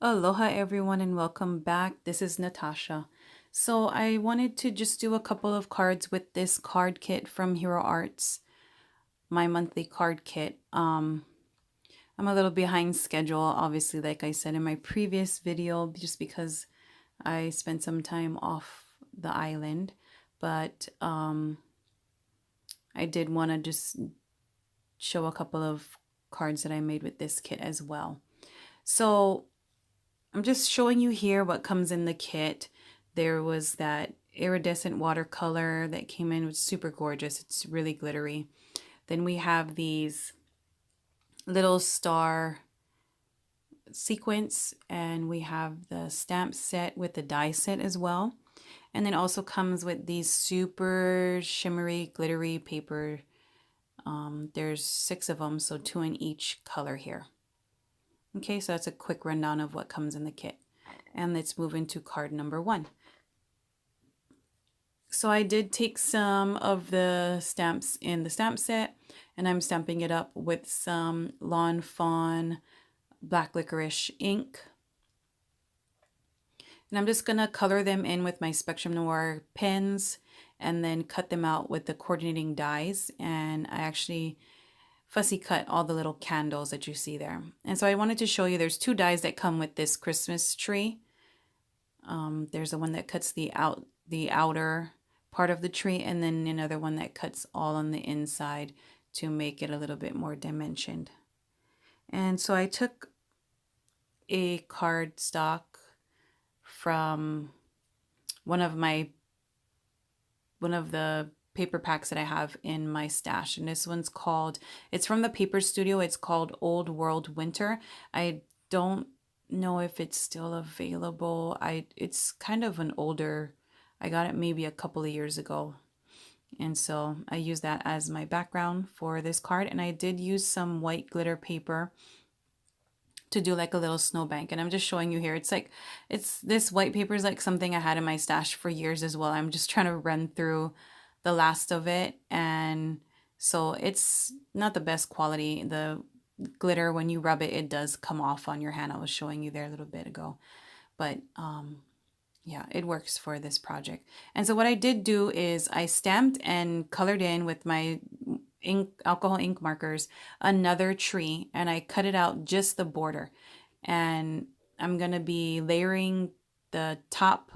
Aloha everyone and welcome back. This is Natasha. So I wanted to just do a couple of cards with this card kit from Hero Arts, my monthly card kit. I'm a little behind schedule, obviously, like I said in my previous video, just because I spent some time off the island. But I did want to just show a couple of cards that I made with this kit as well. So I'm just showing you here what comes in the kit. There was that iridescent watercolor that came in, which is super gorgeous. It's really glittery. Then we have these little star sequence, and we have the stamp set with the die set as well. And then also comes with these super shimmery, glittery paper. There's 6 of them, so 2 in each color here. Okay, so that's a quick rundown of what comes in the kit. And let's move into card number 1. So I did take some of the stamps in the stamp set, and I'm stamping it up with some Lawn Fawn black licorice ink. And I'm just going to color them in with my Spectrum Noir pens and then cut them out with the coordinating dies. And I actually fussy cut all the little candles that you see there. And so I wanted to show you there's 2 dies that come with this Christmas tree. There's the one that cuts the outer part of the tree, and then another one that cuts all on the inside to make it a little bit more dimensioned. And so I took a cardstock from one of the paper packs that I have in my stash, and this one's called, it's from the Paper Studio, it's called Old World Winter. I don't know if it's still available. It's kind of an older, I got it maybe a couple of years ago, and so I use that as my background for this card. And I did use some white glitter paper to do like a little snowbank, and I'm just showing you here. This white paper is like something I had in my stash for years as well. I'm just trying to run through the last of it, and so it's not the best quality. The glitter, when you rub it, it does come off on your hand. I was showing you there a little bit ago, but yeah, it works for this project. And so what I did do is I stamped and colored in with my alcohol ink markers another tree, and I cut it out just the border, and I'm gonna be layering the top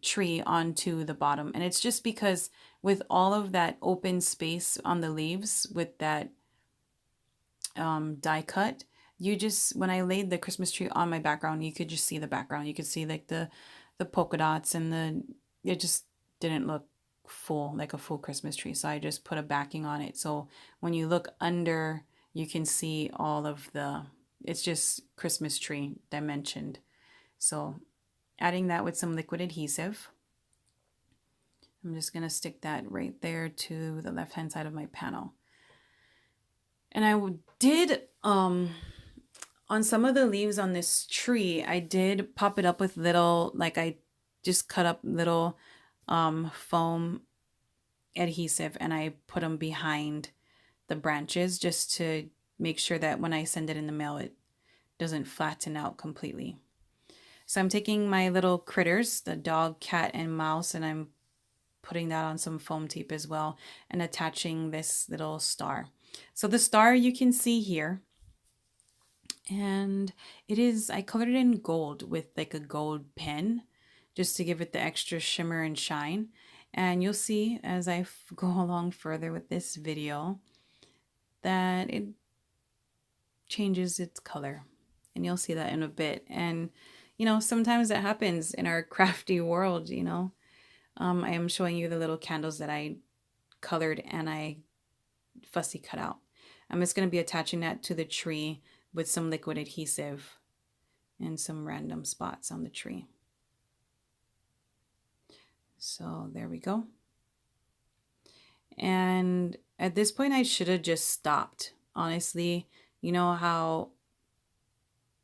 tree onto the bottom. And it's just because with all of that open space on the leaves with that die cut, when I laid the Christmas tree on my background, you could just see the background. You could see like the polka dots, and it just didn't look full, like a full Christmas tree. So I just put a backing on it. So when you look under, you can see all of it's just Christmas tree dimensioned. So adding that with some liquid adhesive. I'm just going to stick that right there to the left-hand side of my panel. And I did, on some of the leaves on this tree, I did pop it up with little, like I just cut up little foam adhesive, and I put them behind the branches just to make sure that when I send it in the mail, it doesn't flatten out completely. So I'm taking my little critters, the dog, cat, and mouse, and I'm putting that on some foam tape as well and attaching this little star. So the star you can see here, and I colored it in gold with like a gold pen just to give it the extra shimmer and shine. And you'll see as I go along further with this video that it changes its color, and you'll see that in a bit. And you know, sometimes that happens in our crafty world, you know. I am showing you the little candles that I colored and I fussy cut out. I'm just going to be attaching that to the tree with some liquid adhesive and some random spots on the tree. So there we go. And at this point, I should have just stopped. Honestly, you know how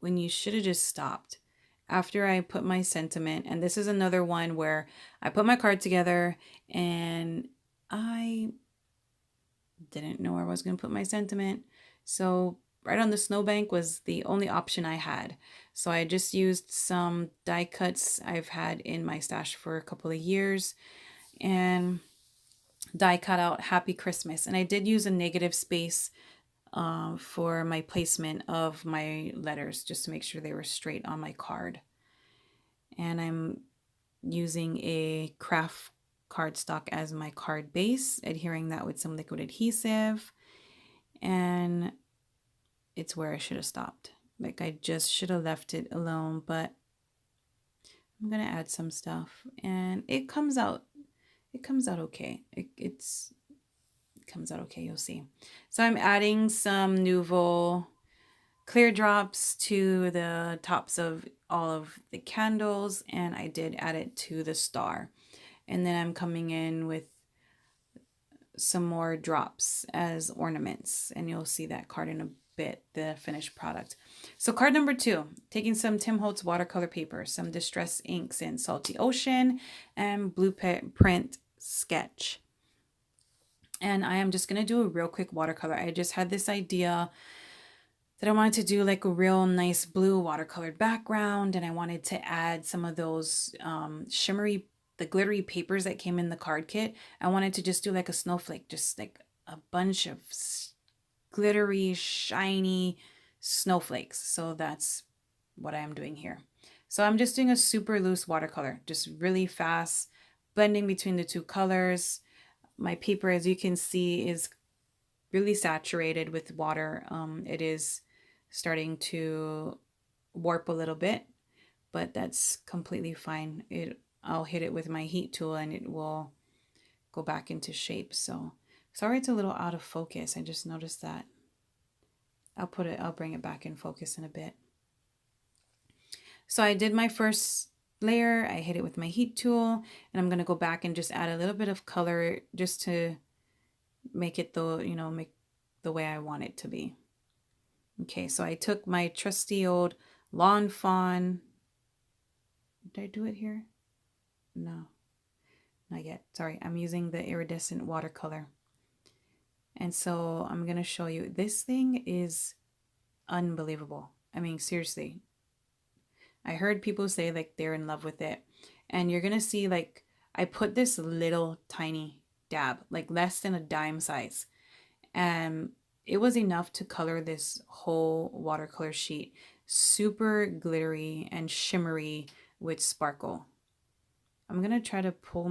when you should have just stopped. After I put my sentiment, and this is another one where I put my card together and I didn't know where I was going to put my sentiment. So right on the snowbank was the only option I had. So I just used some die cuts I've had in my stash for a couple of years and die cut out Happy Christmas. And I did use a negative space for my placement of my letters just to make sure they were straight on my card. And I'm using a craft cardstock as my card base, adhering that with some liquid adhesive. And it's where I should have stopped. Like I just should have left it alone, but I'm gonna add some stuff and it comes out okay. It comes out okay, you'll see. So I'm adding some Nouveau clear drops to the tops of all of the candles, and I did add it to the star. And then I'm coming in with some more drops as ornaments, and you'll see that card in a bit, the finished product. So card number 2, taking some Tim Holtz watercolor paper, some Distress inks in Salty Ocean and Blueprint Sketch. And I am just going to do a real quick watercolor. I just had this idea that I wanted to do like a real nice blue watercolored background, and I wanted to add some of those shimmery, the glittery papers that came in the card kit. I wanted to just do like a snowflake, just like a bunch of glittery, shiny snowflakes. So that's what I am doing here. So I'm just doing a super loose watercolor, just really fast, blending between the two colors. My paper, as you can see, is really saturated with water. It is starting to warp a little bit, but that's completely fine. I'll hit it with my heat tool and it will go back into shape. So sorry it's a little out of focus. I just noticed that. I'll bring it back in focus in a bit. So I did my first layer. I hit it with my heat tool, and I'm going to go back and just add a little bit of color just to make it make the way I want it to be. Okay, so I took my trusty old Lawn Fawn. Did I do it here? No, not yet. Sorry, I'm using the iridescent watercolor. And so I'm going to show you. This thing is unbelievable. I mean, seriously. I heard people say like they're in love with it. And you're going to see like I put this little tiny dab, like less than a dime size. And it was enough to color this whole watercolor sheet. Super glittery and shimmery with sparkle. I'm going to try to pull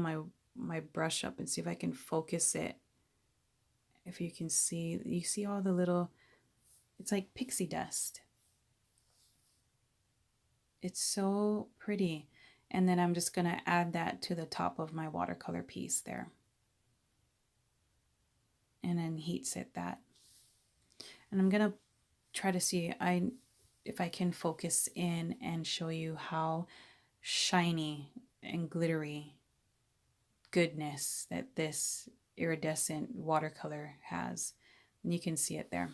my brush up and see if I can focus it. If you can see, you see all the little, it's like pixie dust. It's so pretty. And then I'm just going to add that to the top of my watercolor piece there. And then heat set that. And I'm going to try to see if I can focus in and show you how shiny and glittery goodness that this iridescent watercolor has. And you can see it there.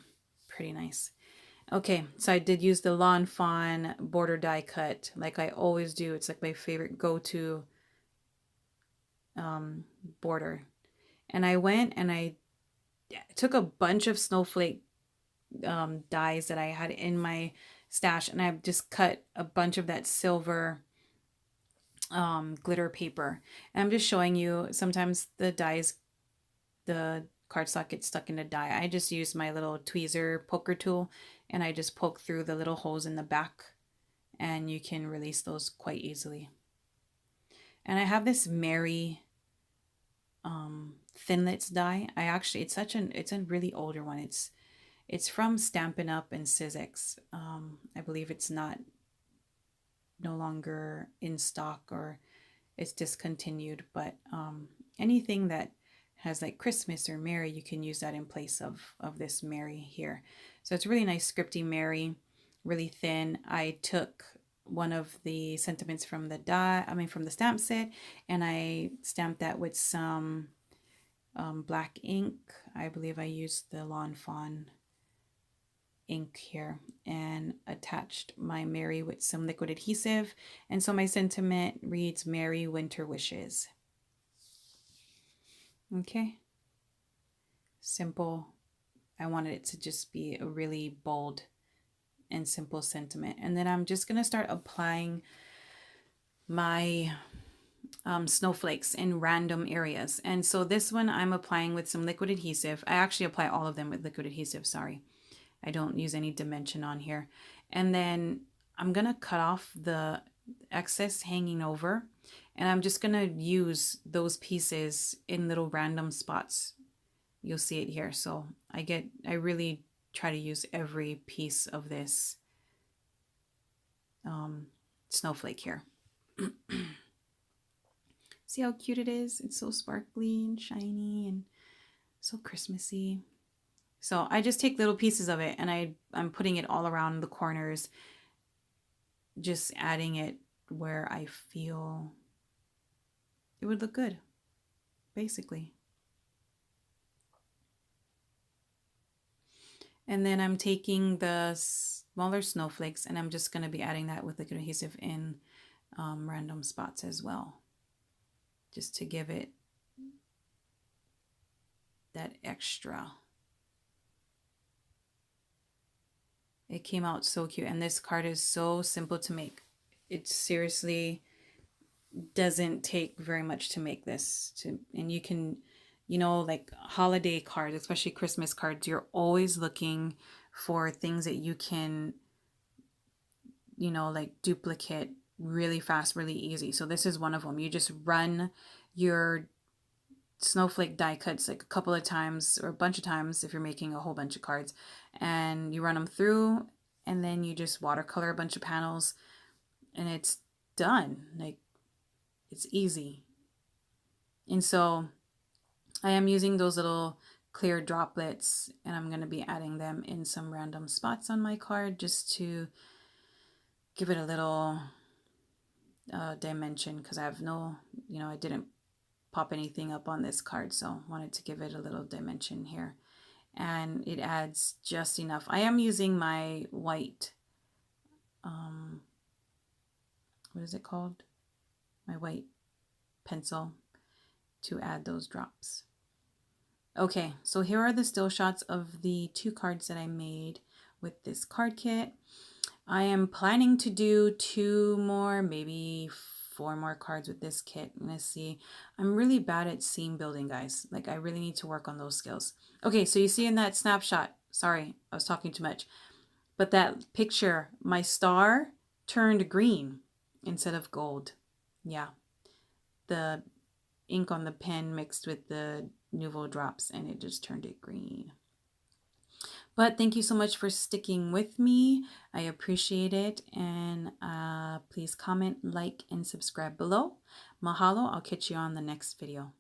Pretty nice. Okay, so I did use the Lawn Fawn border die cut like I always do. It's like my favorite go-to border. And I went and I took a bunch of snowflake dies that I had in my stash, and I've just cut a bunch of that silver glitter paper. And I'm just showing you, sometimes the dies, the cardstock gets stuck in a die. I just use my little tweezer poker tool and I just poke through the little holes in the back, and you can release those quite easily. And I have this Mary Thinlits die. It's a really older one. It's from Stampin' Up! And Sizzix. I believe it's no longer in stock, or it's discontinued, but anything that has like Christmas or Mary, you can use that in place of this Mary here. So it's really nice scripty Mary, really thin. I took one of the sentiments from from the stamp set, and I stamped that with some black ink. I believe I used the Lawn Fawn ink here, and attached my Mary with some liquid adhesive. And so my sentiment reads, Merry Winter Wishes. Okay. Simple. I wanted it to just be a really bold and simple sentiment. And then I'm just going to start applying my snowflakes in random areas. And so this one I'm applying with some liquid adhesive. I actually apply all of them with liquid adhesive, sorry. I don't use any dimension on here. And then I'm going to cut off the excess hanging over, and I'm just going to use those pieces in little random spots. You'll see it here. So I really try to use every piece of this snowflake here. See how cute it is? It's so sparkly and shiny and so Christmassy. So I just take little pieces of it and I'm putting it all around the corners, just adding it where I feel it would look good, basically. And then I'm taking the smaller snowflakes and I'm just going to be adding that with liquid adhesive in random spots as well, just to give it that extra. It came out so cute, and this card is so simple to make. It seriously doesn't take very much to make this. And you can, you know, like holiday cards, especially Christmas cards, you're always looking for things that you can, you know, like duplicate really fast, really easy. So this is one of them. You just run your snowflake die cuts like a couple of times or a bunch of times if you're making a whole bunch of cards, and you run them through, and then you just watercolor a bunch of panels and it's done. Like, it's easy. And so I am using those little clear droplets, and I'm going to be adding them in some random spots on my card just to give it a little dimension, because I have no, you know, I didn't pop anything up on this card, so wanted to give it a little dimension here, and it adds just enough. I am using my white what is it called, my white pencil to add those drops. Okay, so here are the still shots of the 2 cards that I made with this card kit. I am planning to do 2 more, maybe 4 more cards with this kit. Let's see. I'm really bad at seam building, guys. Like, I really need to work on those skills. Okay, so you see in that snapshot, sorry, I was talking too much, but that picture, my star turned green instead of gold. Yeah, the ink on the pen mixed with the Nouveau drops, and it just turned it green. But thank you so much for sticking with me. I appreciate it. And please comment, like, and subscribe below. Mahalo. I'll catch you on the next video.